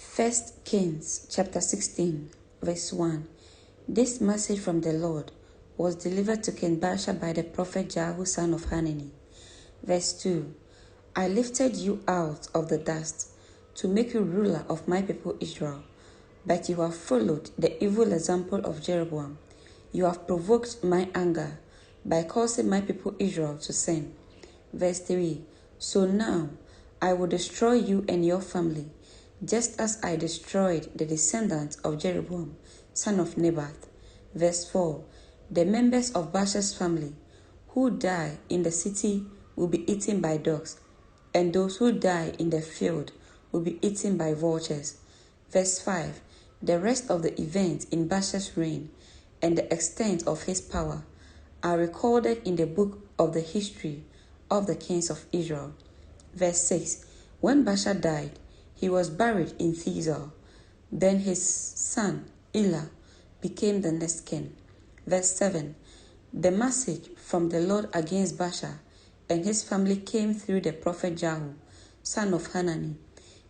First Kings chapter 16, verse 1. This message from the Lord was delivered to King Baasha by the prophet Jehu son of Hanani. Verse 2. I lifted you out of the dust to make you ruler of my people Israel. But you have followed the evil example of Jeroboam. You have provoked my anger by causing my people Israel to sin. Verse 3. So now I will destroy you and your family, just as I destroyed the descendants of Jeroboam, son of Nebat. Verse 4. The members of Baasha's family who die in the city will be eaten by dogs, and those who die in the field will be eaten by vultures. Verse 5. The rest of the events in Baasha's reign and the extent of his power are recorded in the book of the history of the kings of Israel. Verse 6. When Baasha died, he was buried in Thizar. Then his son Elah became the next king. Verse 7. The message from the Lord against Baasha and his family came through the prophet Jehu, son of Hanani.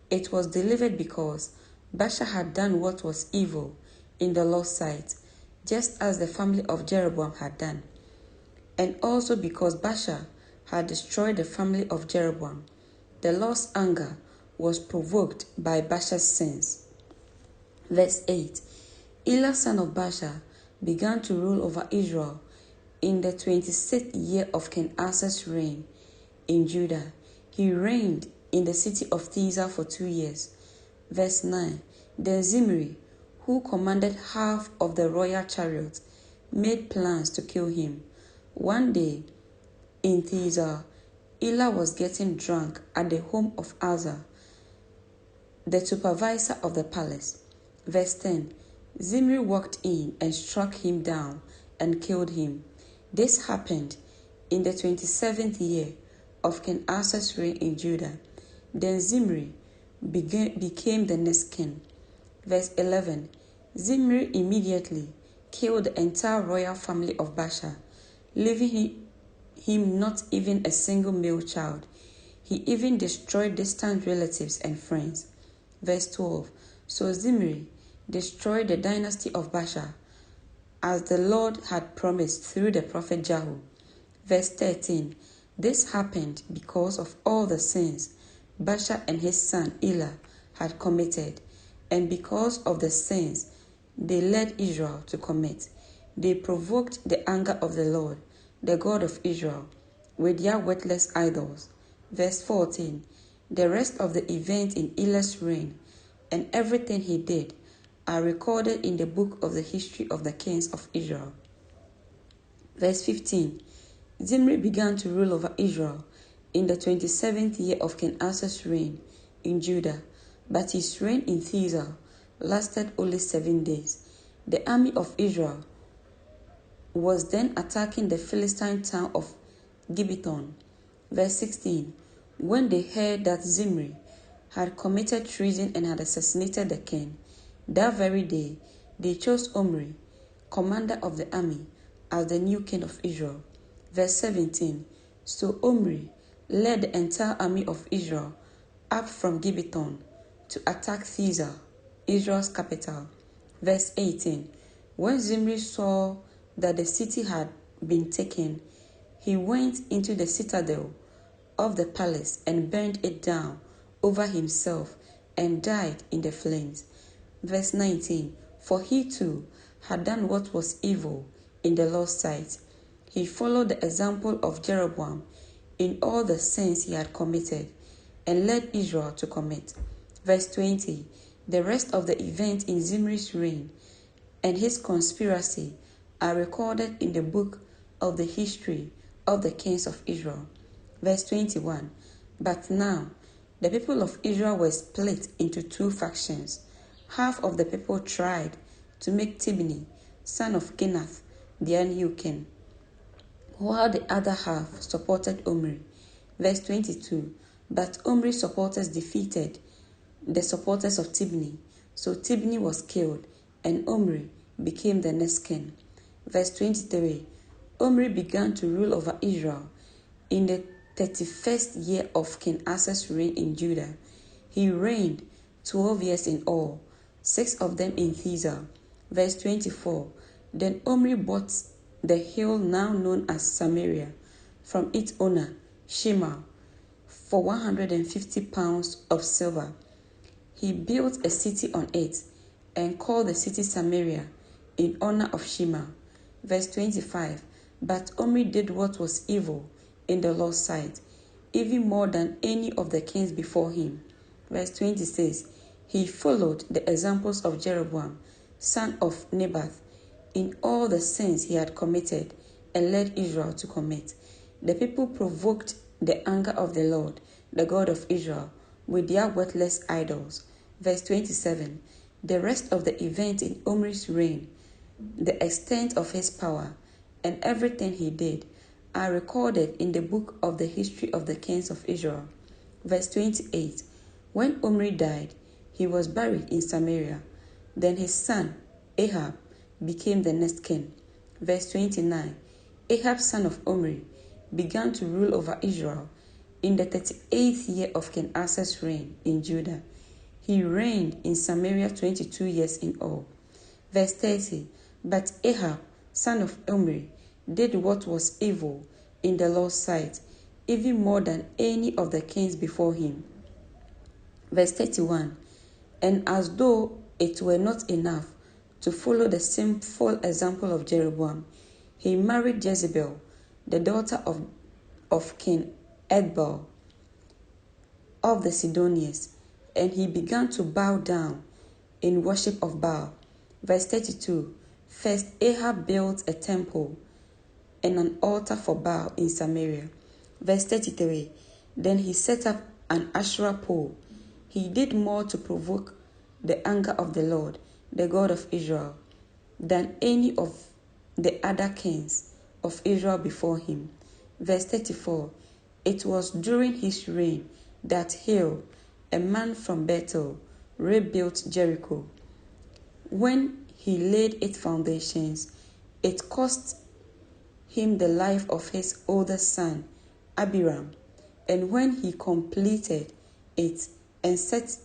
It was delivered because Baasha had done what was evil in the Lord's sight, just as the family of Jeroboam had done, and also because Baasha had destroyed the family of Jeroboam. The Lord's anger was provoked by Baasha's sins. Verse 8. Elah son of Baasha began to rule over Israel in the 26th year of King Asa's reign in Judah. He reigned in the city of Thizar for 2 years. Verse 9. Then Zimri, who commanded half of the royal chariot, made plans to kill him. One day in Thizar, Elah was getting drunk at the home of Asa, the supervisor of the palace. Verse 10. Zimri walked in and struck him down and killed him. This happened in the 27th year of King Asa's reign in Judah. Then Zimri became the next king. Verse 11. Zimri immediately killed the entire royal family of Baasha, leaving him not even a single male child. He even destroyed distant relatives and friends. Verse 12. So Zimri destroyed the dynasty of Baasha, as the Lord had promised through the prophet Jehu. Verse 13. This happened because of all the sins Baasha and his son Elah had committed, and because of the sins they led Israel to commit. They provoked the anger of the Lord, the God of Israel, with their worthless idols. Verse 14. The rest of the events in Elah's reign and everything he did are recorded in the book of the history of the kings of Israel. Verse 15. Zimri began to rule over Israel in the 27th year of King Asa's reign in Judah, but his reign in Thizar lasted only 7 days. The army of Israel was then attacking the Philistine town of Gibeton. Verse 16. When they heard that Zimri had committed treason and had assassinated the king, that very day they chose Omri, commander of the army, as the new king of Israel. Verse 17. So Omri led the entire army of Israel up from Gibeton to attack Thizar, Israel's capital. Verse 18. When Zimri saw that the city had been taken, he went into the citadel of the palace and burned it down over himself and died in the flames. Verse 19. For he too had done what was evil in the Lord's sight. He followed the example of Jeroboam in all the sins he had committed and led Israel to commit. Verse 20. The rest of the events in Zimri's reign and his conspiracy are recorded in the book of the history of the kings of Israel. Verse 21. But now the people of Israel were split into 2 factions. Half of the people tried to make Tibni, son of Ginath, their new king, while the other half supported Omri. Verse 22. But Omri's supporters defeated the supporters of Tibni, so Tibni was killed, and Omri became the next king. Verse 23. Omri began to rule over Israel in the 31st year of King Asa's reign in Judah. He reigned 12 years in all, 6 of them in Thiza. Verse 24. Then Omri bought the hill now known as Samaria from its owner, Shema, for 150 pounds of silver. He built a city on it and called the city Samaria in honor of Shema. Verse 25. But Omri did what was evil in the Lord's sight, even more than any of the kings before him. Verse 26. He followed the examples of Jeroboam, son of Nebat, in all the sins he had committed and led Israel to commit. The people provoked the anger of the Lord, the God of Israel, with their worthless idols. Verse 27. The rest of the events in Omri's reign, the extent of his power, and everything he did are recorded in the book of the history of the kings of Israel. Verse 28. When Omri died, he was buried in Samaria. Then his son, Ahab, became the next king. Verse 29. Ahab, son of Omri, began to rule over Israel in the 38th year of King Asa's reign in Judah. He reigned in Samaria 22 years in all. Verse 30. But Ahab, son of Omri, did what was evil in the Lord's sight, even more than any of the kings before him. Verse 31. And as though it were not enough to follow the sinful example of Jeroboam, he married Jezebel, the daughter of King Edbal of the Sidonians, and he began to bow down in worship of Baal. Verse 32. First Ahab built a temple and an altar for Baal in Samaria. Verse 33. Then he set up an Asherah pole. He did more to provoke the anger of the Lord, the God of Israel, than any of the other kings of Israel before him. Verse 34. It was during his reign that Hiel, a man from Bethel, rebuilt Jericho. When he laid its foundations, it cost him the life of his oldest son, Abiram, and when he completed it and set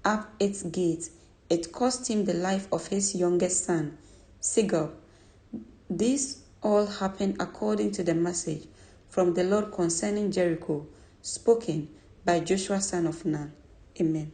up its gates, it cost him the life of his youngest son, Segub. This all happened according to the message from the Lord concerning Jericho, spoken by Joshua son of Nun. Amen.